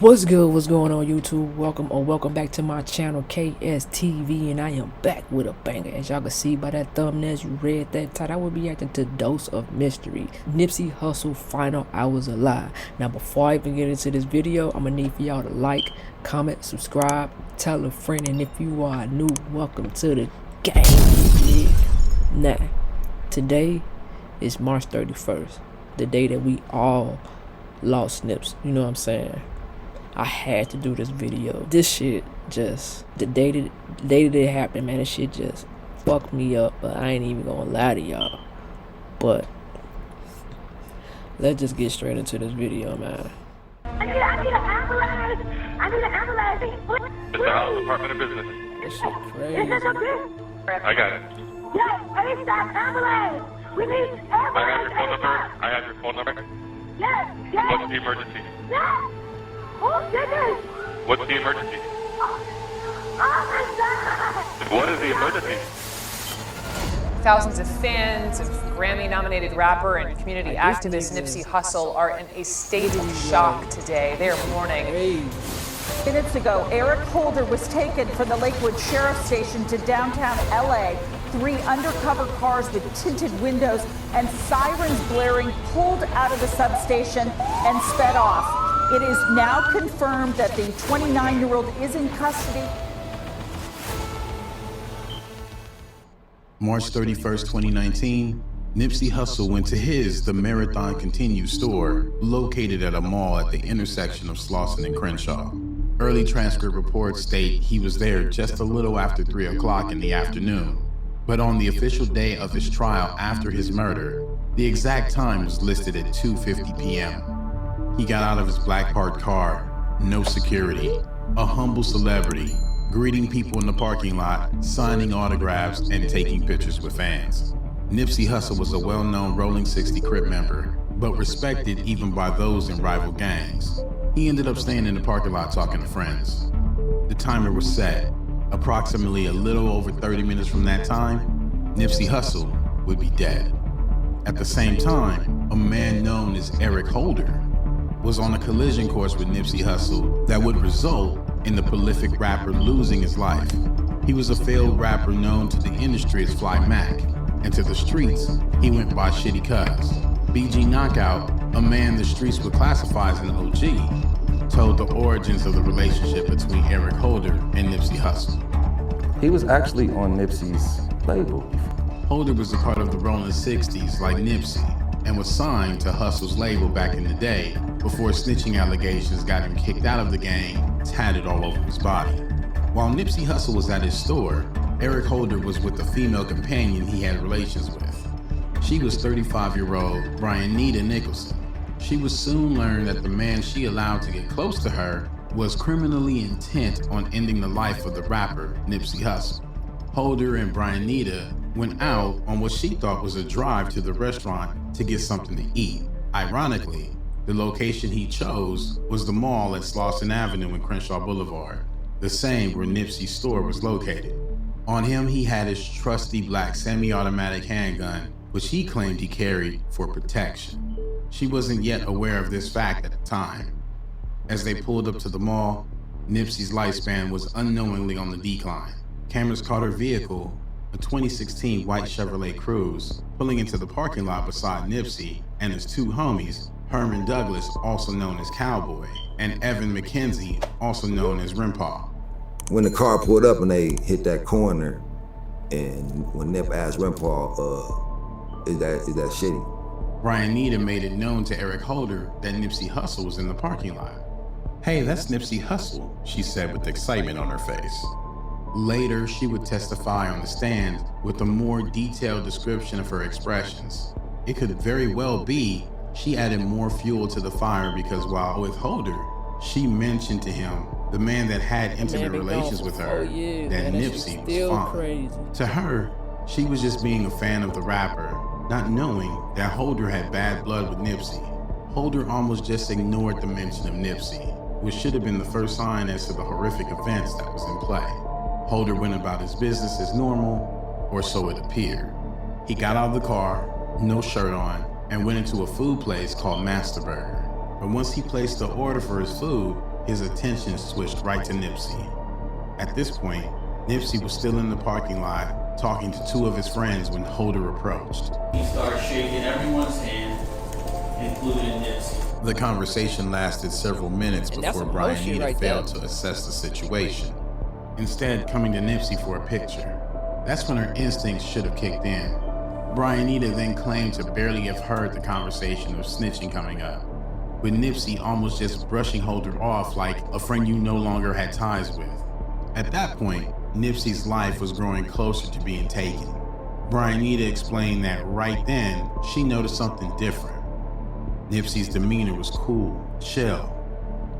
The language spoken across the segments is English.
What's good? What's going on, YouTube? Welcome back to my channel, KSTV, and I am back with a banger. As y'all can see by that thumbnail, you read that title, I will be acting to Dose of Mystery, Nipsey Hussle Final Hours Alive. Now, before I even get into this video, I'm gonna need for y'all to like, comment, subscribe, tell a friend, and if you are new, welcome to the game. Now, today is March 31st, the day that we all lost Nips. You know what I'm saying? I had to do this video. This shit just, the day that it happened, man, this shit just fucked me up, but I ain't even gonna lie to y'all. But let's just get straight into this video, man. I need an ambulance! I need an ambulance! It's the House Department of Business. This shit crazy. Is this a bitch? I got it. Yes, ASAP ambulance! We need ambulance! I have your phone number. I have your phone number. Yes, yes! What's the emergency? Yes! Oh, goodness! What's the emergency? Oh my God! What is the emergency? Thousands of fans of Grammy-nominated rapper and community activist Nipsey Hussle are in a state of shock today. They are mourning. Minutes ago, Eric Holder was taken from the Lakewood Sheriff's Station to downtown LA. 3 undercover cars with tinted windows and sirens blaring pulled out of the substation and sped off. It is now confirmed that the 29-year-old is in custody. March 31st, 2019, Nipsey Hussle went to The Marathon Continues store, located at a mall at the intersection of Slauson and Crenshaw. Early transcript reports state he was there just a little after 3 o'clock in the afternoon. But on the official day of his trial after his murder, the exact time was listed at 2:50 p.m. He got out of his black parked car, no security, a humble celebrity, greeting people in the parking lot, signing autographs, and taking pictures with fans. Nipsey Hussle was a well-known Rolling 60 Crip member, but respected even by those in rival gangs. He ended up staying in the parking lot talking to friends. The timer was set. Approximately a little over 30 minutes from that time, Nipsey Hussle would be dead. At the same time, a man known as Eric Holder was on a collision course with Nipsey Hussle that would result in the prolific rapper losing his life. He was a failed rapper known to the industry as Fly Mac, and to the streets, he went by Shitty Cuz. BG Knockout, a man the streets would classify as an OG, told the origins of the relationship between Eric Holder and Nipsey Hussle. He was actually on Nipsey's label. Holder was a part of the Rolling 60s like Nipsey, and was signed to Hussle's label back in the day before snitching allegations got him kicked out of the game, tatted all over his body. While Nipsey Hussle was at his store, Eric Holder was with a female companion he had relations with. She was 35-year-old Brianita Nicholson. She would soon learn that the man she allowed to get close to her was criminally intent on ending the life of the rapper Nipsey Hussle. Holder and Brianita went out on what she thought was a drive to the restaurant to get something to eat. Ironically, the location he chose was the mall at Slauson Avenue and Crenshaw Boulevard, the same where Nipsey's store was located. On him, he had his trusty black semi-automatic handgun, which he claimed he carried for protection. She wasn't yet aware of this fact at the time. As they pulled up to the mall, Nipsey's lifespan was unknowingly on the decline. Cameras caught her vehicle, a 2016 white Chevrolet Cruze, pulling into the parking lot beside Nipsey and his 2 homies, Herman Douglas, also known as Cowboy, and Evan McKenzie, also known as Rimpaw. When the car pulled up and they hit that corner, and when Nip asked Rimpaw, is that Shitty? Brianita made it known to Eric Holder that Nipsey Hussle was in the parking lot. "Hey, that's Nipsey Hussle," she said with excitement on her face. Later, she would testify on the stand with a more detailed description of her expressions. It could very well be she added more fuel to the fire because while with Holder, she mentioned to him, the man that had intimate relations with her, that Nipsey was fine. Crazy. To her, she was just being a fan of the rapper, not knowing that Holder had bad blood with Nipsey. Holder almost just ignored the mention of Nipsey, which should have been the first sign as to the horrific events that was in play. Holder went about his business as normal, or so it appeared. He got out of the car, no shirt on, and went into a food place called Master Burger. But once he placed the order for his food, his attention switched right to Nipsey. At this point, Nipsey was still in the parking lot talking to two of his friends when Holder approached. He started shaking everyone's hand, including Nipsey. The conversation lasted several minutes before Brian Nita right failed there. to assess the situation, instead coming to Nipsey for a picture. That's when her instincts should have kicked in. Brian Nita then claimed to barely have heard the conversation of snitching coming up, with Nipsey almost just brushing Holder off like a friend you no longer had ties with. At that point, Nipsey's life was growing closer to being taken. Brian Nita explained that right then, she noticed something different. Nipsey's demeanor was cool, chill.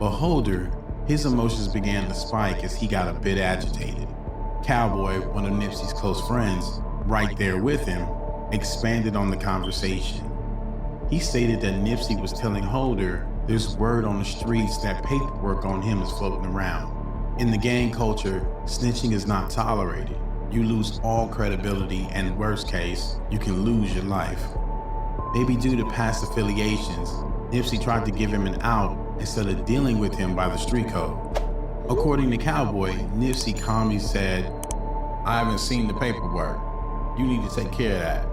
But Holder, his emotions began to spike as he got a bit agitated. Cowboy, one of Nipsey's close friends, right there with him, expanded on the conversation. He stated that Nipsey was telling Holder there's word on the streets that paperwork on him is floating around. In the gang culture, snitching is not tolerated. You lose all credibility, and worst case, you can lose your life. Maybe due to past affiliations, Nipsey tried to give him an out instead of dealing with him by the street code. According to Cowboy, Nipsey calmly said, "I haven't seen the paperwork. You need to take care of that."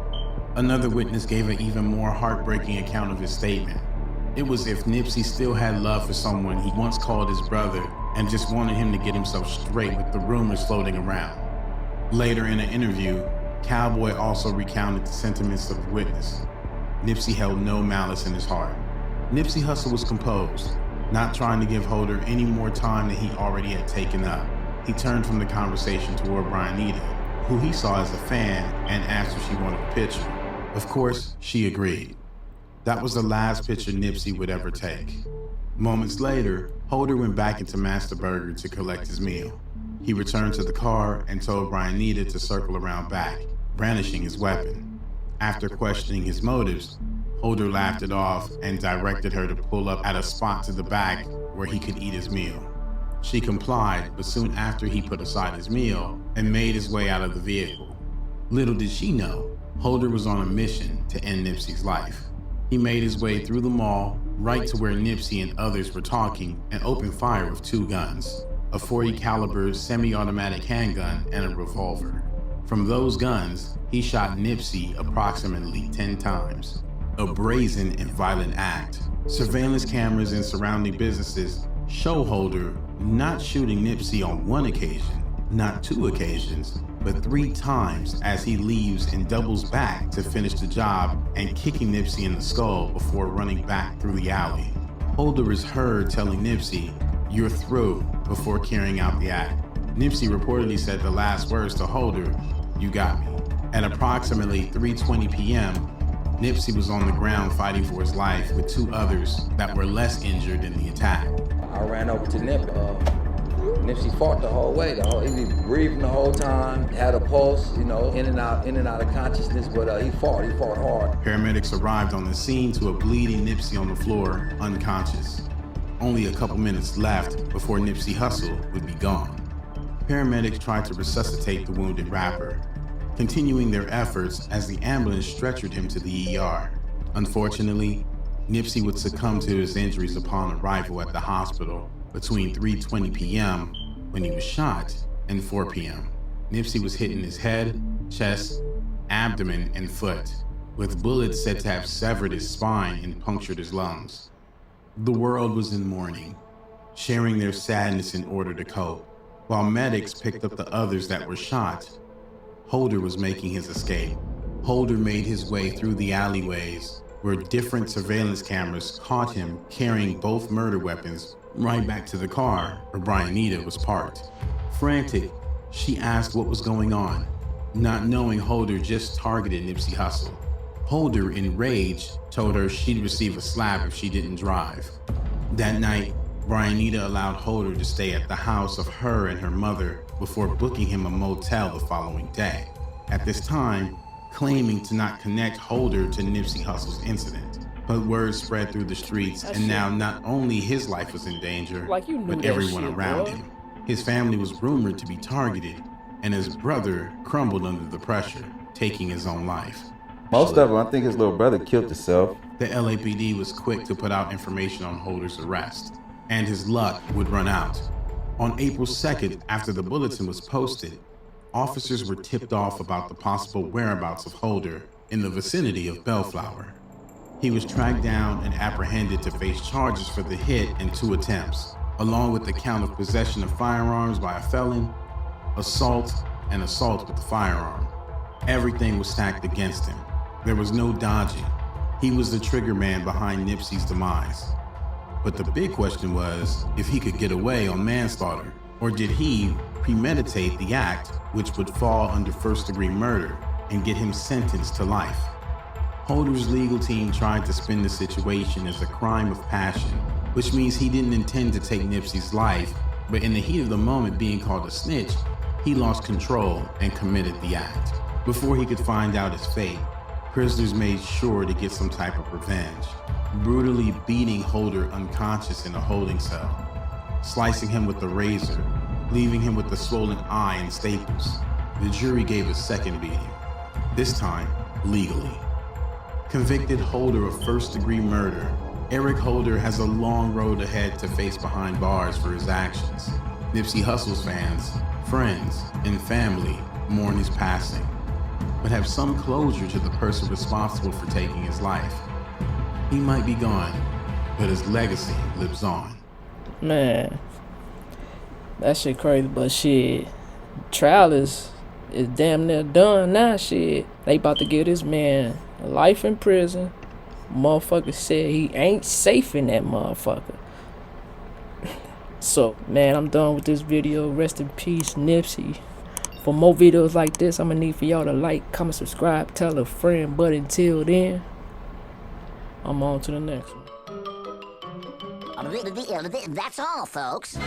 Another witness gave an even more heartbreaking account of his statement. It was if Nipsey still had love for someone he once called his brother and just wanted him to get himself straight with the rumors floating around. Later in an interview, Cowboy also recounted the sentiments of the witness. Nipsey held no malice in his heart. Nipsey Hussle was composed, not trying to give Holder any more time than he already had taken up. He turned from the conversation toward Brian Nita, who he saw as a fan, and asked if she wanted a picture. Of course, she agreed. That was the last picture Nipsey would ever take. Moments later, Holder went back into Master Burger to collect his meal. He returned to the car and told Brian Nita to circle around back, brandishing his weapon. After questioning his motives, Holder laughed it off and directed her to pull up at a spot to the back where he could eat his meal. She complied, but soon after he put aside his meal and made his way out of the vehicle. Little did she know, Holder was on a mission to end Nipsey's life. He made his way through the mall, right to where Nipsey and others were talking, and opened fire with two guns, a .40 caliber semi-automatic handgun and a revolver. From those guns, he shot Nipsey approximately 10 times. A brazen and violent act. Surveillance cameras in surrounding businesses show Holder not shooting Nipsey on one occasion, not two occasions, but 3 times as he leaves and doubles back to finish the job and kicking Nipsey in the skull before running back through the alley. Holder is heard telling Nipsey, "You're through," before carrying out the act. Nipsey reportedly said the last words to Holder, "You got me." At approximately 3:20 p.m., Nipsey was on the ground fighting for his life with 2 others that were less injured in the attack. I ran over to Nip. Nipsey fought the whole way. He was breathing the whole time, had a pulse, in and out of consciousness, but he fought hard. Paramedics arrived on the scene to a bleeding Nipsey on the floor, unconscious. Only a couple minutes left before Nipsey Hussle would be gone. Paramedics tried to resuscitate the wounded rapper, continuing their efforts as the ambulance stretchered him to the ER. Unfortunately, Nipsey would succumb to his injuries upon arrival at the hospital between 3:20 p.m. when he was shot and 4 p.m. Nipsey was hit in his head, chest, abdomen, and foot, with bullets said to have severed his spine and punctured his lungs. The world was in mourning, sharing their sadness in order to cope. While medics picked up the others that were shot, Holder was making his escape. Holder made his way through the alleyways where different surveillance cameras caught him carrying both murder weapons right back to the car where Brian Nita was parked. Frantic, she asked what was going on, not knowing Holder just targeted Nipsey Hussle. Holder, enraged, told her she'd receive a slap if she didn't drive. That night, Brian Nita allowed Holder to stay at the house of her and her mother before booking him a motel the following day. At this time, claiming to not connect Holder to Nipsey Hussle's incident. But word spread through the streets, and now not only his life was in danger, but everyone around him. His family was rumored to be targeted, and his brother crumbled under the pressure, taking his own life. Most of them, I think his little brother killed himself. The LAPD was quick to put out information on Holder's arrest. and his luck would run out. On April 2nd, after the bulletin was posted, officers were tipped off about the possible whereabouts of Holder in the vicinity of Bellflower. He was tracked down and apprehended to face charges for the hit and 2 attempts, along with the count of possession of firearms by a felon, assault, and assault with a firearm. Everything was stacked against him. There was no dodging. He was the trigger man behind Nipsey's demise. But the big question was if he could get away on manslaughter, or did he premeditate the act, which would fall under first-degree murder and get him sentenced to life. Holder's legal team tried to spin the situation as a crime of passion, which means he didn't intend to take Nipsey's life, but in the heat of the moment being called a snitch, he lost control and committed the act. Before he could find out his fate, prisoners made sure to get some type of revenge, brutally beating Holder unconscious in a holding cell, slicing him with a razor, leaving him with a swollen eye and staples. The jury gave a second beating, this time legally. Convicted Holder of first-degree murder, Eric Holder has a long road ahead to face behind bars for his actions. Nipsey Hussle's fans, friends, and family mourn his passing, but have some closure to the person responsible for taking his life. He might be gone, but his legacy lives on. Man, that shit crazy, but shit, trial is damn near done now. Shit, they about to give this man life in prison. Motherfucker said he ain't safe in that motherfucker. So, man, I'm done with this video. Rest in peace, Nipsey. For more videos like this, I'm gonna need for y'all to like, comment, subscribe, tell a friend. But until then, I'm on to the next one. That's all, folks.